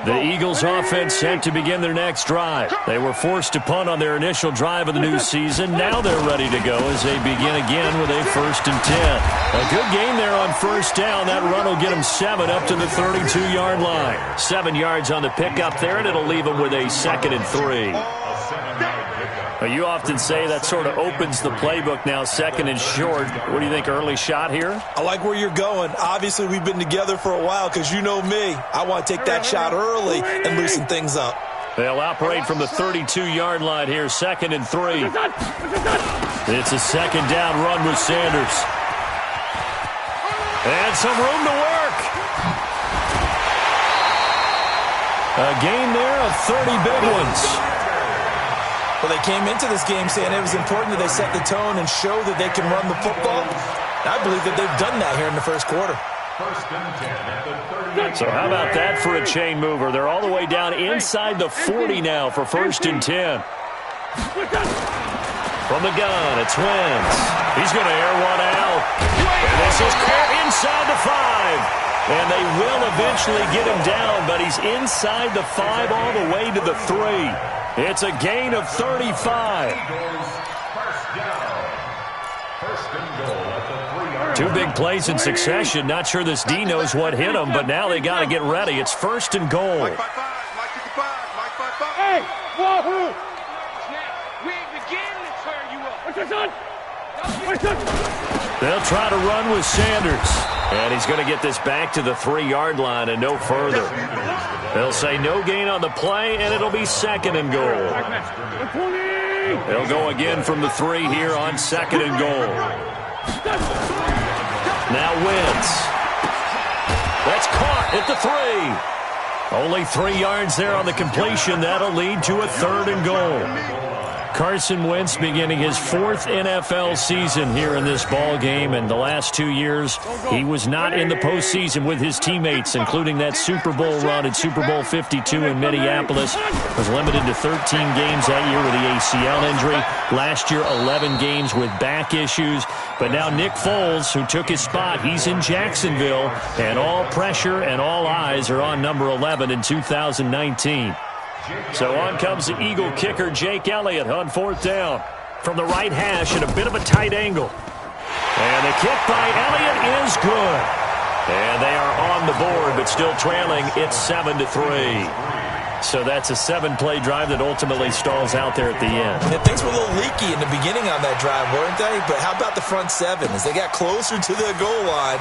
The Eagles offense set to begin their next drive. They were forced to punt on their initial drive of the new season. Now they're ready to go as they begin again with a 1st and 10. A good game there on 1st down. That run will get them 7 up to the 32-yard line. 7 yards on the pickup there, and it'll leave them with a 2nd and 3. You often say that sort of opens the playbook now, 2nd and short. What do you think, early shot here? I like where you're going. Obviously, we've been together for a while because you know me. I want to take that shot early and loosen things up. They'll operate from the 32-yard line here, 2nd and 3. It's a 2nd down run with Sanders. And some room to work. A gain there of 30 big ones. Well, they came into this game saying it was important that they set the tone and show that they can run the football. I believe that they've done that here in the first quarter. So how about that for a chain mover? They're all the way down inside the 40 now for 1st and 10. From the gun, it's Wentz. He's going to air one out. And this is caught inside the 5. And they will eventually get him down, but he's inside the 5 all the way to the 3. It's a gain of 35. 2 big plays in succession. Not sure this D knows what hit him, but now they got to get ready. It's 1st and goal. Hey, wahoo! We begin to tear you up. What's this on? They'll try to run with Sanders. And he's going to get this back to the 3-yard line and no further. They'll say no gain on the play, and it'll be 2nd and goal. They'll go again from the 3 here on 2nd and goal. Now Wentz. That's caught at the 3. Only 3 yards there on the completion. That'll lead to a 3rd and goal. Carson Wentz beginning his 4th NFL season here in this ball game, and the last 2 years he was not in the postseason with his teammates, including that Super Bowl run at Super Bowl 52 in Minneapolis. Was limited to 13 games that year with the ACL injury. Last year, 11 games with back issues. But now Nick Foles, who took his spot, he's in Jacksonville, and all pressure and all eyes are on number 11 in 2019. So on comes the Eagle kicker, Jake Elliott, on 4th down. From the right hash at a bit of a tight angle. And the kick by Elliott is good. And they are on the board, but still trailing. It's 7-3. So that's a 7-play drive that ultimately stalls out there at the end. And things were a little leaky in the beginning on that drive, weren't they? But how about the front 7? As they got closer to the goal line,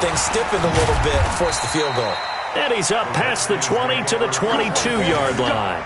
things stiffened a little bit, forced the field goal. And he's up past the 20 to the 22-yard line.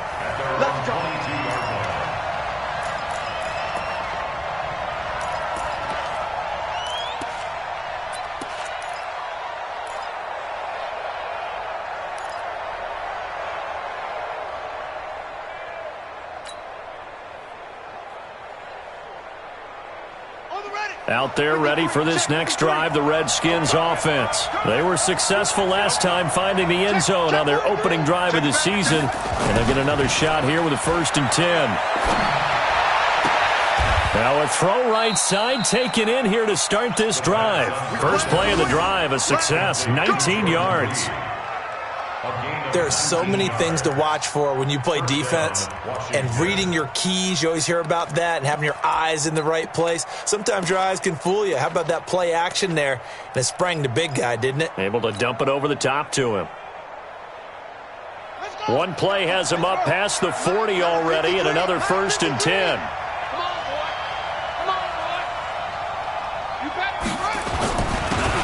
Out there ready for this next drive, the Redskins offense. They were successful last time finding the end zone on their opening drive of the season. And they'll get another shot here with a 1st and 10. Now a throw right side taken in here to start this drive. First play of the drive, a success, 19 yards. There are so many things to watch for when you play defense, and reading your keys, you always hear about that, and having your eyes in the right place. Sometimes your eyes can fool you. How about that play action there? And it sprang the big guy, didn't it? Able to dump it over the top to him. One play has him up past the 40 already, and another 1st and 10.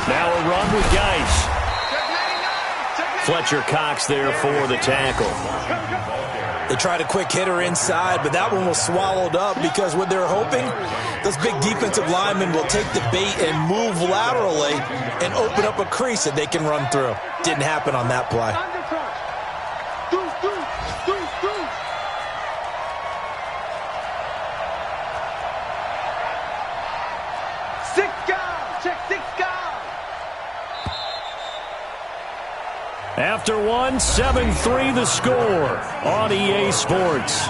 Now a run with Geis. Fletcher Cox there for the tackle. They tried a quick hitter inside, but that one was swallowed up because what they're hoping, those big defensive linemen will take the bait and move laterally and open up a crease that they can run through. Didn't happen on that play. After one, 7-3 the score on EA Sports.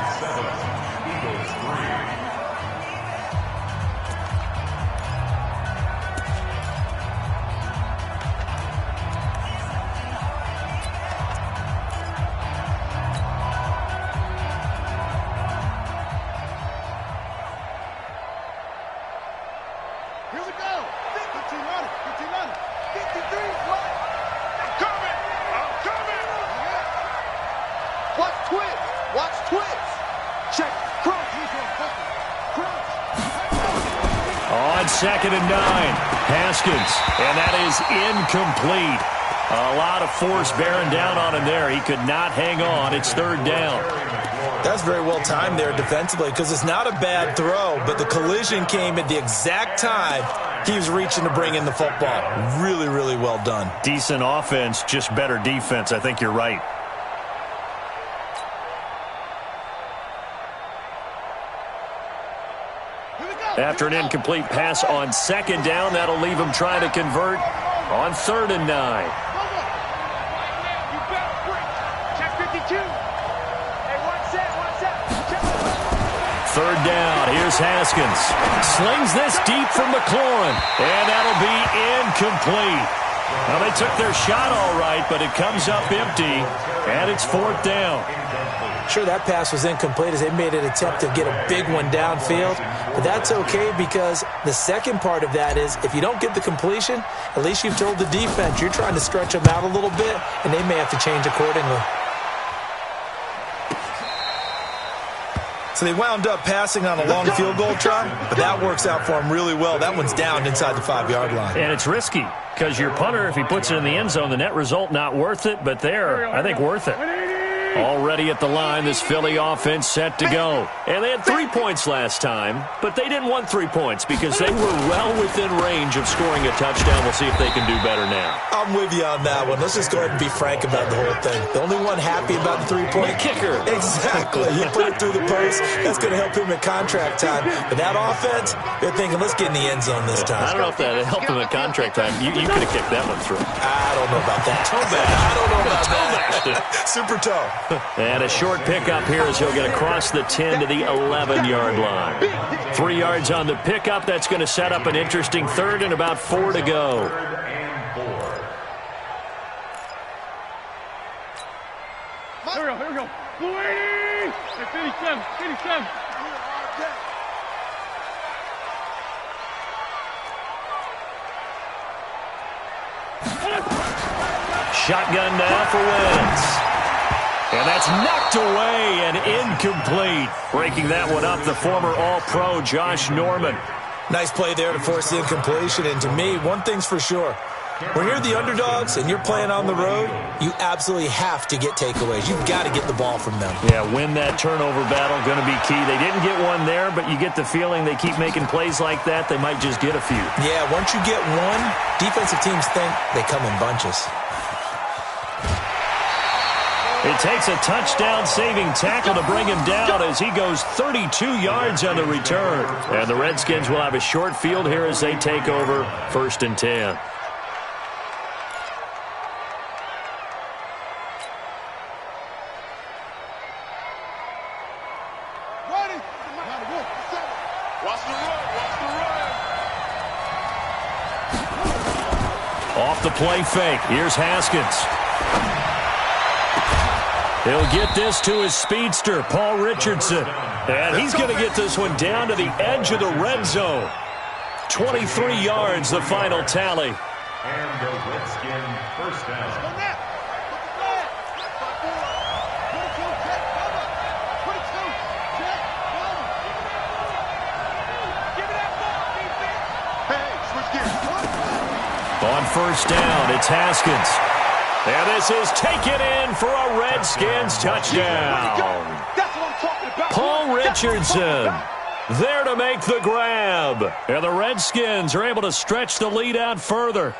on 2nd and 9. Haskins, and that is incomplete. A lot of force bearing down on him there. He could not hang on. It's 3rd down. That's very well timed there defensively because it's not a bad throw, but the collision came at the exact time he was reaching to bring in the football. Really, really well done. Decent offense, just better defense. I think you're right. After an incomplete pass on 2nd down, that'll leave him trying to convert on 3rd and 9. Third down, here's Haskins. Slings this deep from McLaurin, and that'll be incomplete. Now, they took their shot all right, but it comes up empty, and it's 4th down. Sure, that pass was incomplete as they made an attempt to get a big one downfield, but that's okay because the second part of that is if you don't get the completion, at least you've told the defense you're trying to stretch them out a little bit, and they may have to change accordingly. So they wound up passing on a long field goal try, but that works out for them really well. That one's down inside the 5-yard line. And it's risky because your punter, if he puts it in the end zone, the net result not worth it, but there, I think worth it. Already at the line, this Philly offense set to go. And they had 3 points last time, but they didn't want 3 points because they were well within range of scoring a touchdown. We'll see if they can do better now. I'm with you on that one. Let's just go ahead and be frank about the whole thing. The only one happy about the 3-point kicker. Exactly. He put it through the post. That's going to help him at contract time. But that offense, they're thinking, let's get in the end zone this time. I don't know if that helped him at contract time. You could have kicked that one through. I don't know about that. Toe bash. I don't know about that. Super toe. And a short pickup here as he'll get across the 10 to the 11-yard line. 3 yards on the pickup. That's going to set up an interesting 3rd and about 4 to go. Here we go. 57. Shotgun now for Wentz. And that's knocked away and incomplete. Breaking that one up, the former All-Pro Josh Norman. Nice play there to force the incompletion. And to me, one thing's for sure. When you're the underdogs and you're playing on the road, you absolutely have to get takeaways. You've got to get the ball from them. Yeah, win that turnover battle, going to be key. They didn't get one there, but you get the feeling they keep making plays like that, they might just get a few. Yeah, once you get one, defensive teams think they come in bunches. It takes a touchdown-saving tackle to bring him down as he goes 32 yards on the return. And the Redskins will have a short field here as they take over 1st and 10. Off the play fake. Here's Haskins. He'll get this to his speedster, Paul Richardson. And he's going to get this one down to the edge of the red zone. 23 yards, the final tally. And the Redskin first down. On 1st down, it's Haskins. And this is taken in for a Redskins touchdown. That's what I'm talking about. Paul Richardson there to make the grab. And the Redskins are able to stretch the lead out further.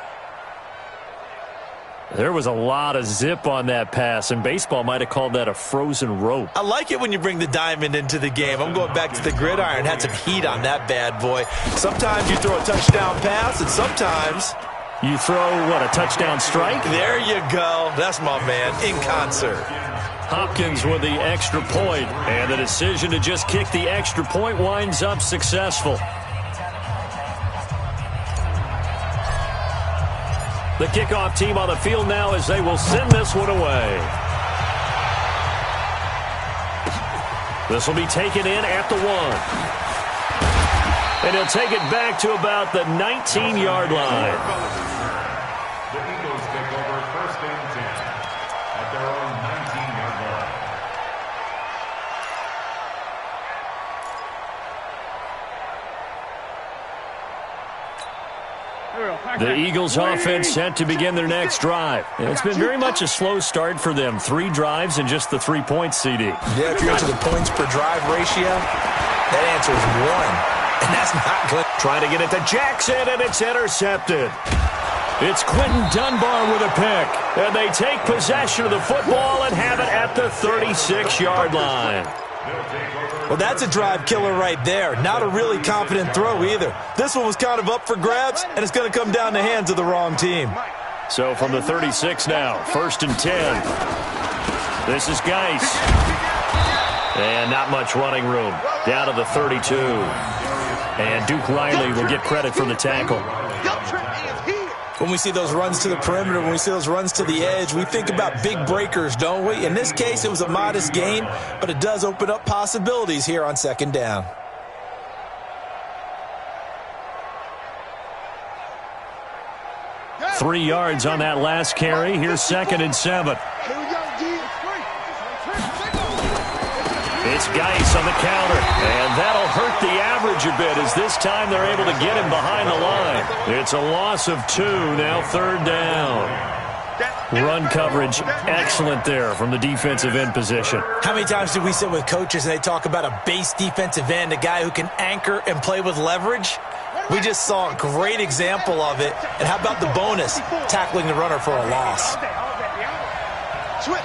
There was a lot of zip on that pass, and baseball might have called that a frozen rope. I like it when you bring the diamond into the game. I'm going back to the gridiron. Had some heat on that bad boy. Sometimes you throw a touchdown pass, and sometimes you throw, what, a touchdown strike? There you go. That's my man, in concert. Hopkins with the extra point, and the decision to just kick the extra point winds up successful. The kickoff team on the field now as they will send this one away. This will be taken in at the 1. And he'll take it back to about the 19-yard line. The Eagles take over 1st and 10 at their own 19-yard line. The Eagles offense set to begin their next drive. And it's been very much a slow start for them. 3 drives and just the 3 points, CD. Yeah, if you're into the points per drive ratio, that answer is 1. And that's not good. Trying to get it to Jackson, and it's intercepted. It's Quentin Dunbar with a pick. And they take possession of the football and have it at the 36-yard line. Well, that's a drive killer right there. Not a really confident throw either. This one was kind of up for grabs, and it's going to come down the hands of the wrong team. So from the 36 now, 1st and 10. This is Geis. And not much running room. Down to the 32. And Duke Riley will get credit for the tackle. When we see those runs to the perimeter, when we see those runs to the edge, we think about big breakers, don't we? In this case, it was a modest gain, but it does open up possibilities here on 2nd down. Three yards on that last carry. Here's 2nd and 7. It's Geis on the counter, and that'll hurt the average a bit as this time they're able to get him behind the line. It's a loss of 2, now 3rd down. Run coverage, excellent there from the defensive end position. How many times do we sit with coaches and they talk about a base defensive end, a guy who can anchor and play with leverage? We just saw a great example of it. And how about the bonus, tackling the runner for a loss? Switch.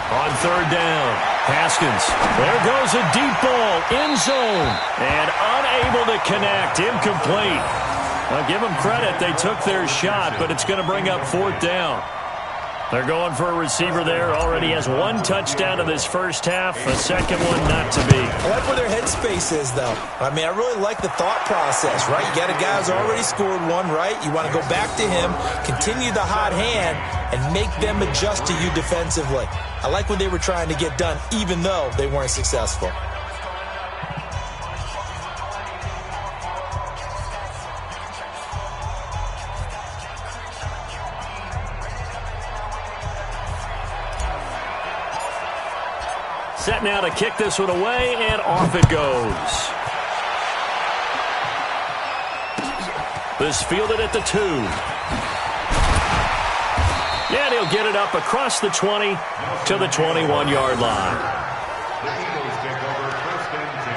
On 3rd down, Haskins. There goes a deep ball, end zone, and unable to connect, incomplete. I'll give them credit. They took their shot, but it's going to bring up 4th down. They're going for a receiver there. Already has 1 touchdown in this first half, a second one not to be. I like where their headspace is, though. I mean, I really like the thought process, right? You got a guy who's already scored 1, right? You want to go back to him, continue the hot hand, and make them adjust to you defensively. I like what they were trying to get done, even though they weren't successful. Set now to kick this one away, and off it goes. This fielded at the 2. And he'll get it up across the 20 to the 21-yard line. The Eagles take over 1st and 10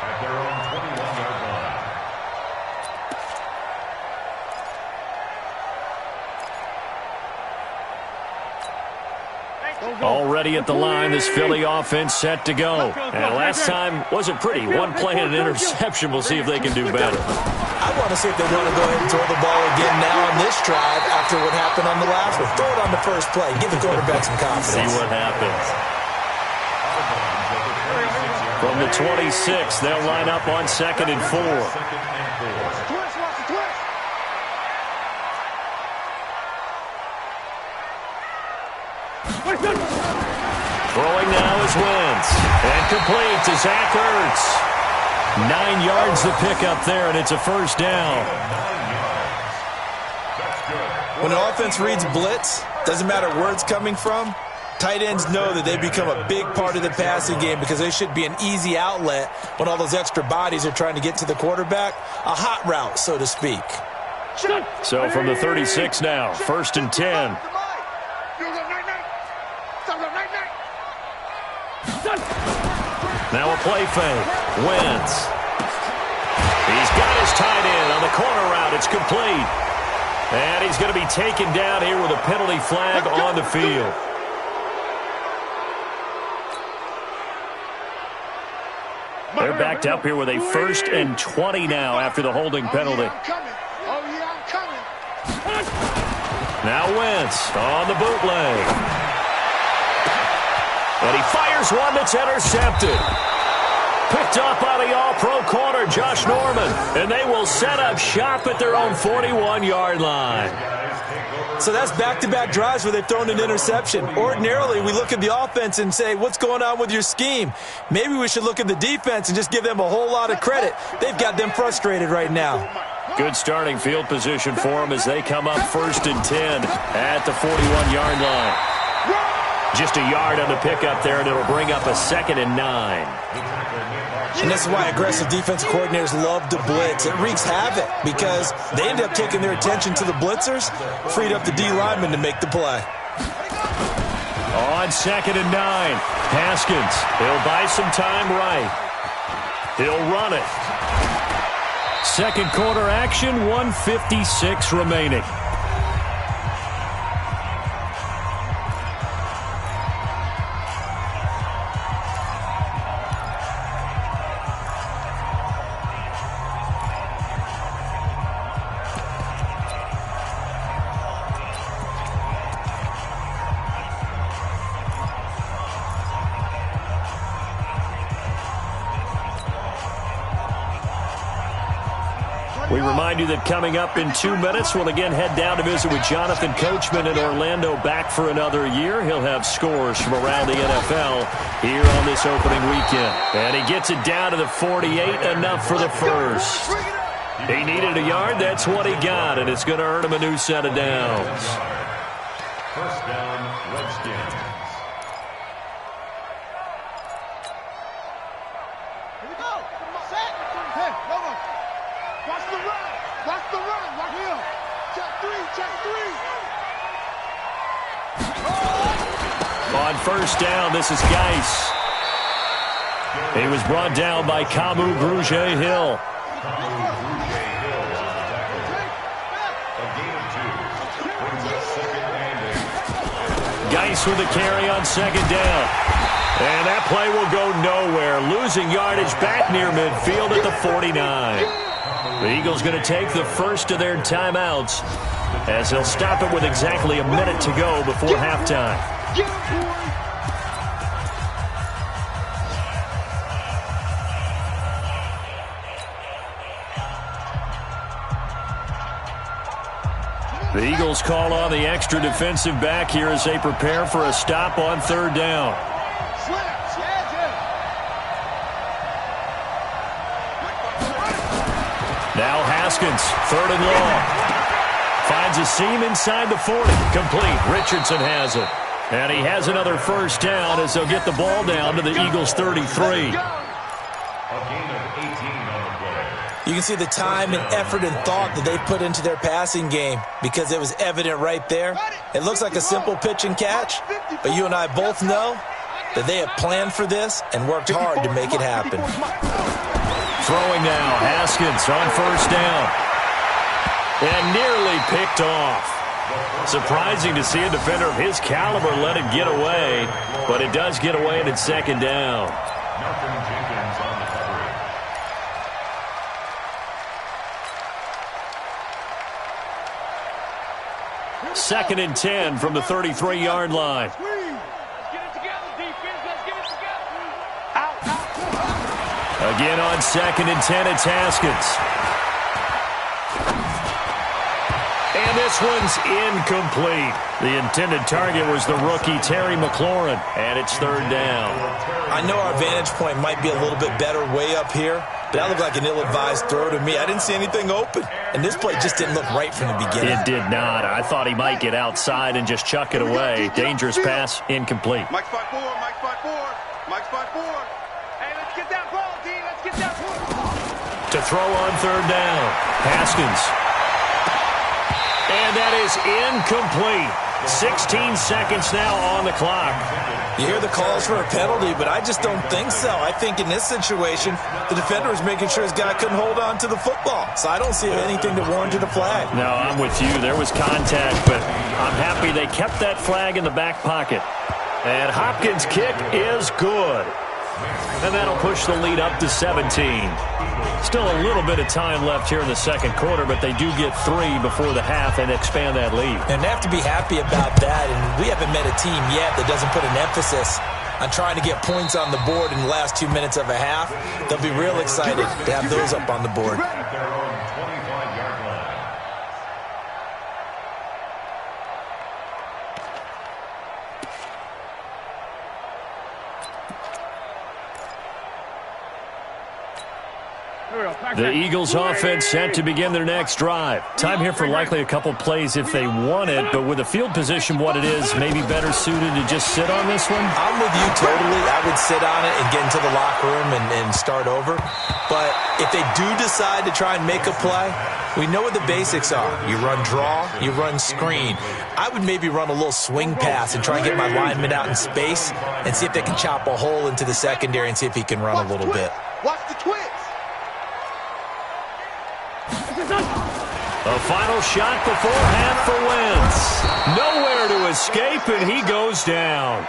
at their own 21-yard line. Already at the line, this Philly offense set to go. And last time wasn't pretty. 1 play and an interception. We'll see if they can do better. I want to see if they want to go ahead and throw the ball again now on this drive after what happened on the last one. Throw it on the first play. Give the quarterback some confidence. See what happens. From the 26, they'll line up on 2nd and 4. Throwing now is Wentz. And complete to Zach Ertz. 9 yards the pickup there, and it's a 1st down. When an offense reads blitz, doesn't matter where it's coming from, tight ends know that they become a big part of the passing game because they should be an easy outlet when all those extra bodies are trying to get to the quarterback. A hot route, so to speak. So from the 36 now, 1st and 10. Now a play fake. Wentz. He's got his tight end on the corner route. It's complete. And he's going to be taken down here with a penalty flag on the field. They're backed up here with a 1st and 20 now after the holding penalty. Now Wentz on the bootleg. And he fires one that's intercepted. Picked up by the all-pro corner, Josh Norman. And they will set up shop at their own 41-yard line. So that's back-to-back drives where they've thrown an interception. Ordinarily, we look at the offense and say, what's going on with your scheme? Maybe we should look at the defense and just give them a whole lot of credit. They've got them frustrated right now. Good starting field position for them as they come up 1st and 10 at the 41-yard line. Just a yard on the pickup there, and it'll bring up a 2nd and 9. And this is why aggressive defense coordinators love to blitz. It wreaks havoc because they end up taking their attention to the blitzers, freed up the D lineman to make the play. On 2nd and 9, Haskins. He'll buy some time right. He'll run it. Second quarter action, 1:56 remaining. We remind you that coming up in 2 minutes, we'll again head down to visit with Jonathan Coachman in Orlando, back for another year. He'll have scores from around the NFL here on this opening weekend. And he gets it down to the 48, enough for the first. He needed a yard, that's what he got, and it's going to earn him a new set of downs. First down, Redskins. Here we go. Set. Hey, over. Watch the run. Watch the run. Right here. Check 3. Check 3. On first down, this is Geis. He was brought down by Kamu Grugier-Hill. Geis with a carry on second down. And that play will go nowhere. Losing yardage back near midfield at the 49. The Eagles going to take the first of their timeouts as they'll stop it with exactly a minute to go before halftime. Get him, boy. The Eagles call on the extra defensive back here as they prepare for a stop on third down. Now Haskins, third and long. Finds a seam inside the 40. Complete. Richardson has it. And he has another first down as they'll get the ball down to the Eagles' 33. You can see the time and effort and thought that they put into their passing game because it was evident right there. It looks like a simple pitch and catch, but you and I both know that they have planned for this and worked hard to make it happen. Throwing now, Haskins on first down. And nearly picked off. Surprising to see a defender of his caliber let it get away, but it does get away and it's second down. Second and 10 from the 33-yard line. Let's get it together, defense. Let's get it together. Out. Again on second and 10, it's Haskins. And this one's incomplete. The intended target was the rookie Terry McLaurin, and it's third down. I know our vantage point might be a little bit better way up here, but that looked like an ill-advised throw to me. I didn't see anything open, and this play just didn't look right from the beginning. It did not. I thought he might get outside and just chuck it away. Dangerous pass, incomplete. Mike spot forward. Mike spot forward. Hey, let's get that ball, D. Let's get that ball. To throw on third down, Haskins. And that is incomplete. 16 seconds now on the clock. You hear the calls for a penalty, but I just don't think so. I think in this situation, the defender was making sure his guy couldn't hold on to the football. So I don't see anything to warrant a flag. No, I'm with you. There was contact, but I'm happy they kept that flag in the back pocket. And Hopkins' kick is good. And that'll push the lead up to 17. Still a little bit of time left here in the second quarter, but they do get 3 before the half and expand that lead. And they have to be happy about that. And we haven't met a team yet that doesn't put an emphasis on trying to get points on the board in the last 2 minutes of a half. They'll be real excited to have those up on the board. The Eagles offense set to begin their next drive. Time here for likely a couple plays if they want it, but with the field position what it is, maybe better suited to just sit on this one? I'm with you totally. I would sit on it and get into the locker room and start over. But if they do decide to try and make a play, we know what the basics are. You run draw, you run screen. I would maybe run a little swing pass and try and get my lineman out in space and see if they can chop a hole into the secondary and see if he can run a little bit. Watch the twist. A final shot before half for Wentz. Nowhere to escape, and he goes down.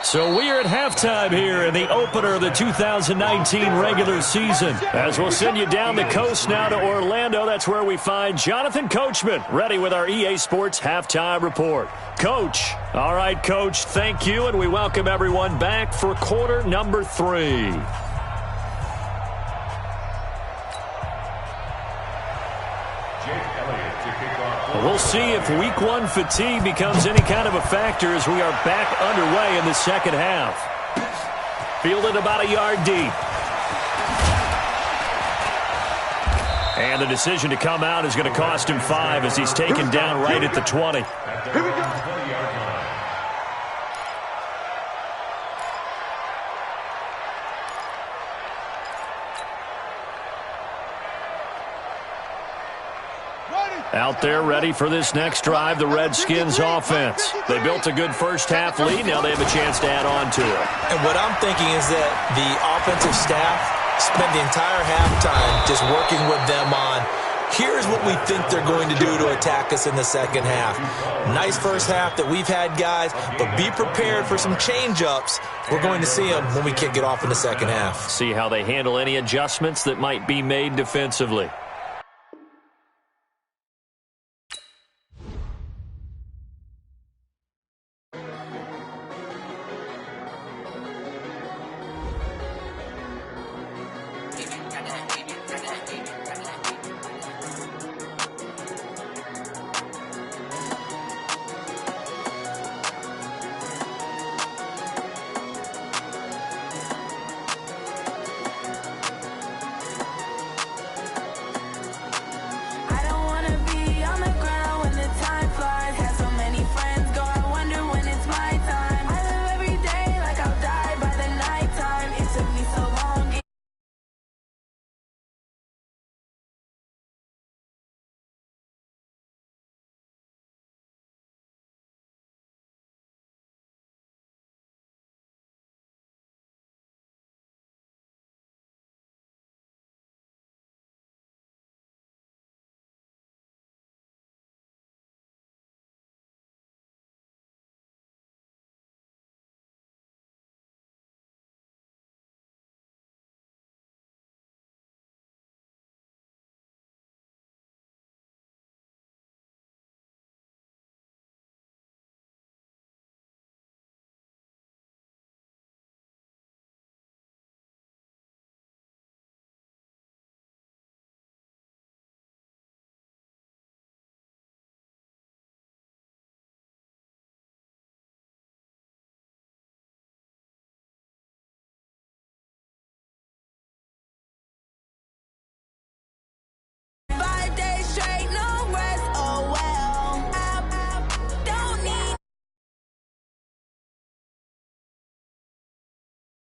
So we are at halftime here in the opener of the 2019 regular season. As we'll send you down the coast now to Orlando, that's where we find Jonathan Coachman, ready with our EA Sports halftime report. Coach. All right, Coach, thank you, and we welcome everyone back for quarter number 3. We'll see if week 1 fatigue becomes any kind of a factor as we are back underway in the second half. Fielded about a yard deep. And the decision to come out is going to cost him 5 as he's taken down right at the 20. Here we go. Out there ready for this next drive, the Redskins offense. They built a good first half lead. Now they have a chance to add on to it. And what I'm thinking is that the offensive staff spent the entire halftime just working with them on, here's what we think they're going to do to attack us in the second half. Nice first half that we've had, guys, but be prepared for some change-ups. We're going to see them when we kick it off in the second half. See how they handle any adjustments that might be made defensively.